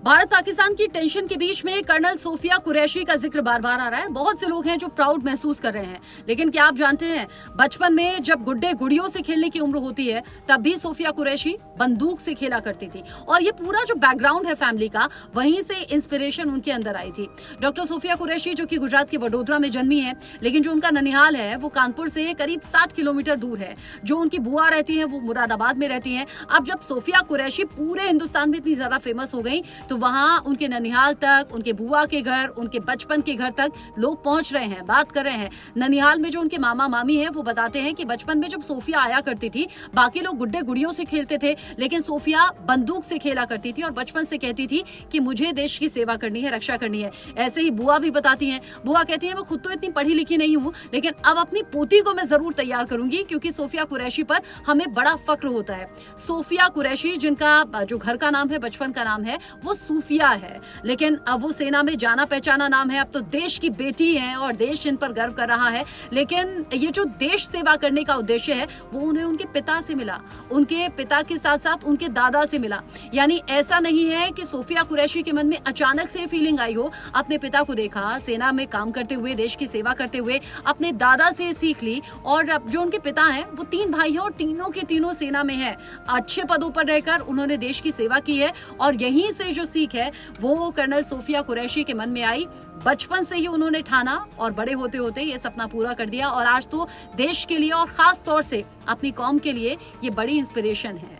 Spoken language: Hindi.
भारत पाकिस्तान की टेंशन के बीच में कर्नल सोफिया कुरैशी का जिक्र बार बार आ रहा है। बहुत से लोग हैं जो प्राउड महसूस कर रहे हैं, लेकिन क्या आप जानते हैं, बचपन में जब गुड्डे गुड़ियों से खेलने की उम्र होती है तब भी सोफिया कुरैशी बंदूक से खेला करती थी। और ये पूरा जो बैकग्राउंड है फैमिली का, वहीं से इंस्पिरेशन उनके अंदर आई थी। डॉक्टर सोफिया कुरैशी जो कि गुजरात के वडोदरा में जन्मी है, लेकिन जो उनका ननिहाल है वो कानपुर से करीब 60 किलोमीटर दूर है। जो उनकी बुआ रहती है वो मुरादाबाद में रहती है। अब जब सोफिया कुरैशी पूरे हिंदुस्तान में इतनी ज्यादा फेमस हो गई तो वहां उनके ननिहाल तक, उनके बुआ के घर, उनके बचपन के घर तक लोग पहुंच रहे हैं, बात कर रहे हैं। ननिहाल में जो उनके मामा मामी हैं वो बताते हैं कि बचपन में जब सोफिया आया करती थी, बाकी लोग गुड्डे गुड़ियों से खेलते थे, लेकिन सोफिया बंदूक से खेला करती थी और बचपन से कहती थी कि मुझे देश की सेवा करनी है, रक्षा करनी है। ऐसे ही बुआ भी बताती हैं। बुआ कहती है मैं खुद तो इतनी पढ़ी लिखी नहीं हूँ, लेकिन अब अपनी पोती को मैं जरूर तैयार करूंगी, क्योंकि सोफिया कुरैशी पर हमें बड़ा फक्र होता है। सोफिया कुरैशी, जिनका जो घर का नाम है, बचपन का नाम है, वो सूफिया है, लेकिन अब वो सेना में जाना पहचाना नाम है। अब तो देश की बेटी है और देश इन पर गर्व कर रहा है। लेकिन ये जो देश सेवा करने का उद्देश्य है वो उन्हें उनके पिता से मिला, उनके पिता के साथ साथ उनके दादा से मिला। यानी ऐसा नहीं है कि सोफिया कुरैशी के मन में अचानक से फीलिंग आई हो। अपने पिता को देखा सेना में काम करते हुए, देश की सेवा करते हुए, अपने दादा से सीख ली। और जो उनके पिता हैं वो 3 भाई हैं और तीनों के तीनों सेना में हैं। अच्छे पदों पर रहकर उन्होंने देश की सेवा की है और यहीं से जो सीख है वो कर्नल सोफिया कुरैशी के मन में आई। बचपन से ही उन्होंने ठाना और बड़े होते होते ये सपना पूरा कर दिया और आज तो देश के लिए और खास तौर से अपनी कौम के लिए ये बड़ी इंस्पिरेशन है।